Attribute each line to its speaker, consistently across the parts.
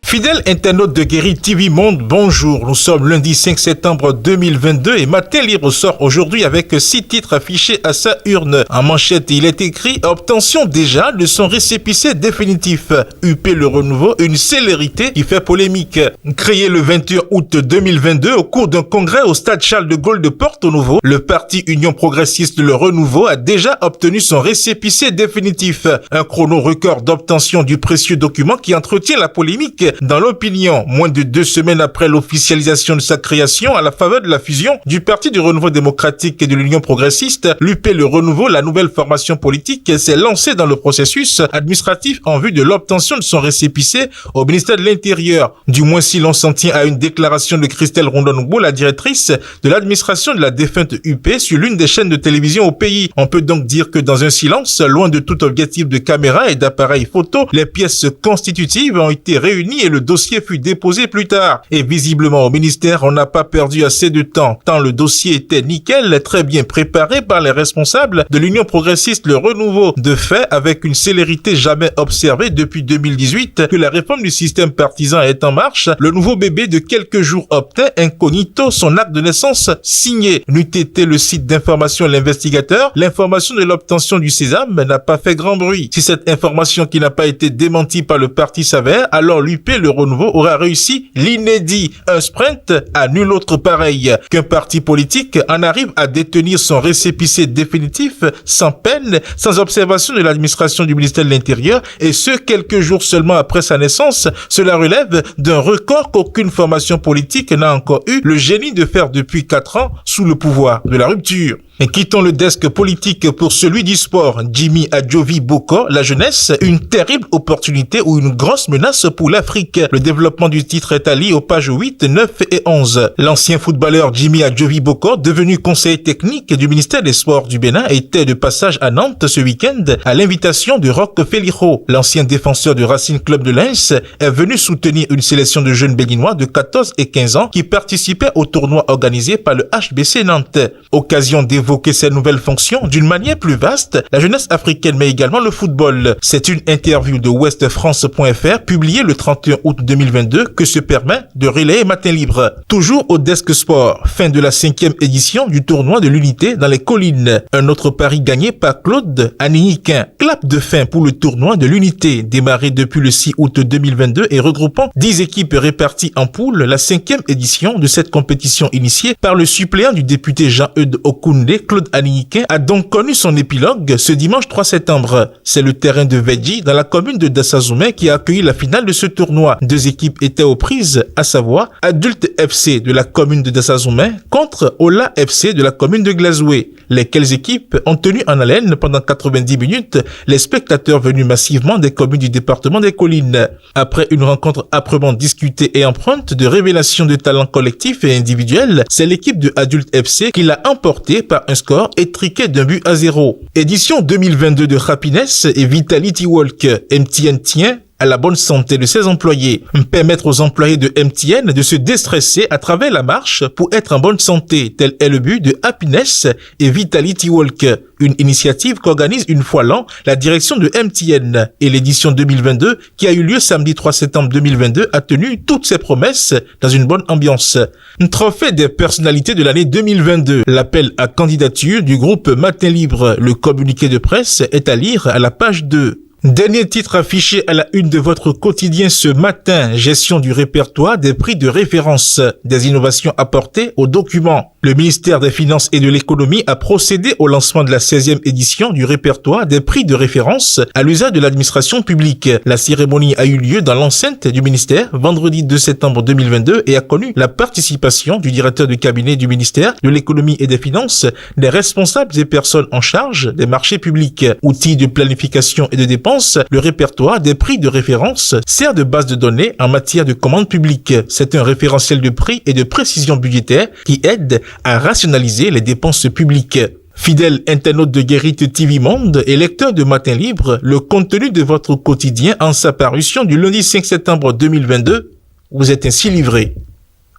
Speaker 1: Fidèles internautes de Guéri TV Monde, bonjour. Nous sommes lundi 5 septembre 2022 et Matin Libre sort aujourd'hui avec 6 titres affichés à sa urne. En manchette, il est écrit « Obtention déjà de son récépissé définitif ». UP Le Renouveau, une célérité qui fait polémique. Créé le 21 août 2022 au cours d'un congrès au stade Charles de Gaulle de Porto Novo, le parti Union Progressiste Le Renouveau a déjà obtenu son récépissé définitif. Un chrono record d'obtention du précieux document qui entretient la polémique dans l'opinion, moins de 2 semaines après l'officialisation de sa création à la faveur de la fusion du Parti du Renouveau démocratique et de l'Union progressiste, l'UP Le Renouveau, la nouvelle formation politique, s'est lancée dans le processus administratif en vue de l'obtention de son récépissé au ministère de l'Intérieur. Du moins si l'on s'en tient à une déclaration de Christelle Rondon-Ngbo, la directrice de l'administration de la défunte UP sur l'une des chaînes de télévision au pays. On peut donc dire que dans un silence, loin de tout objectif de caméra et d'appareil photo, les pièces constitutives ont été réunies et le dossier fut déposé plus tard. Et visiblement au ministère, on n'a pas perdu assez de temps, tant le dossier était nickel, très bien préparé par les responsables de l'Union progressiste Le Renouveau. De fait, avec une célérité jamais observée depuis 2018, que la réforme du système partisan est en marche, le nouveau bébé de quelques jours obtint incognito son acte de naissance signé. N'eût été le site d'information L'Investigateur, l'information de l'obtention du sésame n'a pas fait grand bruit. Si cette information qui n'a pas été démentie par le parti s'avère, alors l'UP Le Renouveau aura réussi l'inédit, un sprint à nul autre pareil. Qu'un parti politique en arrive à détenir son récépissé définitif sans peine, sans observation de l'administration du ministère de l'Intérieur, et ce quelques jours seulement après sa naissance, cela relève d'un record qu'aucune formation politique n'a encore eu le génie de faire depuis 4 ans sous le pouvoir de la rupture. Et quittons le desk politique pour celui du sport. Jimmy Adjovi Boko, la jeunesse, une terrible opportunité ou une grosse menace pour l'Afrique. Le développement du titre est allié aux pages 8, 9 et 11. L'ancien footballeur Jimmy Adjovi Boko, devenu conseiller technique du ministère des Sports du Bénin, était de passage à Nantes ce week-end à l'invitation de Roch Felijo. L'ancien défenseur du Racing Club de Lens est venu soutenir une sélection de jeunes béninois de 14 et 15 ans qui participaient au tournoi organisé par le HBC Nantes. Occasion d'évoquer ces nouvelles fonctions d'une manière plus vaste, la jeunesse africaine mais également le football. C'est une interview de westfrance.fr publiée le 31 août 2022 que se permet de relayer Matin Libre. Toujours au desk sport, fin de la 5e édition du tournoi de l'unité dans les collines. Un autre pari gagné par Claude Aniniquin. Clap de fin pour le tournoi de l'unité, démarré depuis le 6 août 2022 et regroupant 10 équipes réparties en poules, la 5e édition de cette compétition initiée par le suppléant du député Jean-Eudes Okoundé, Claude Aniniquin, a donc connu son épilogue ce dimanche 3 septembre. C'est le terrain de Vedji, dans la commune de Dassazoumé, qui a accueilli la finale de ce tournoi. 2 équipes étaient aux prises, à savoir Adulte FC de la commune de Dassazoumé contre Ola FC de la commune de Glazoué. Lesquelles équipes ont tenu en haleine pendant 90 minutes les spectateurs venus massivement des communes du département des Collines. Après une rencontre âprement discutée et empreinte de révélation de talents collectifs et individuels, c'est l'équipe de Adulte FC qui l'a emporté par un score étriqué d'1-0. Édition 2022 de Happiness et Vitality Walk. MTN tient à la bonne santé de ses employés. Permettre aux employés de MTN de se déstresser à travers la marche pour être en bonne santé. Tel est le but de Happiness et Vitality Walk. Une initiative qu'organise une fois l'an la direction de MTN. Et l'édition 2022, qui a eu lieu samedi 3 septembre 2022, a tenu toutes ses promesses dans une bonne ambiance. Un trophée des personnalités de l'année 2022. L'appel à candidature du groupe Matin Libre. Le communiqué de presse est à lire à la page 2. Dernier titre affiché à la une de votre quotidien ce matin, gestion du répertoire des prix de référence, des innovations apportées au document. Le ministère des Finances et de l'Économie a procédé au lancement de la 16e édition du répertoire des prix de référence à l'usage de l'administration publique. La cérémonie a eu lieu dans l'enceinte du ministère vendredi 2 septembre 2022 et a connu la participation du directeur de cabinet du ministère de l'Économie et des Finances, des responsables et personnes en charge des marchés publics. Outil de planification et de dépenses, le répertoire des prix de référence sert de base de données en matière de commande publique. C'est un référentiel de prix et de précision budgétaire qui aide à rationaliser les dépenses publiques. Fidèles internautes de Guéri TV Monde et lecteurs de Matin Libre, le contenu de votre quotidien en sa parution du lundi 5 septembre 2022 vous est ainsi livré.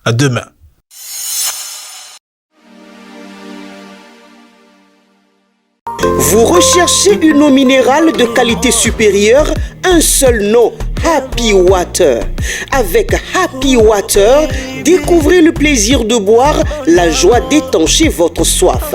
Speaker 1: À demain.
Speaker 2: Vous recherchez une eau minérale de qualité supérieure? Un seul nom, Happy Water. Avec Happy Water, découvrez le plaisir de boire, la joie d'étancher votre soif.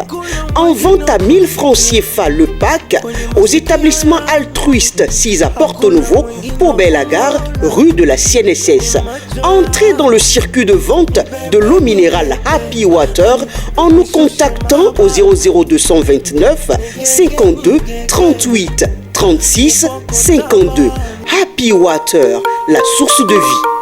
Speaker 2: En vente à 1000 francs CFA le pack aux établissements altruistes 6 à Porto-Novo, pour Bellagar, rue de la CNSS. Entrez dans le circuit de vente de l'eau minérale Happy Water en nous contactant au 00229 52 38 36 52. Happy Water, la source de vie.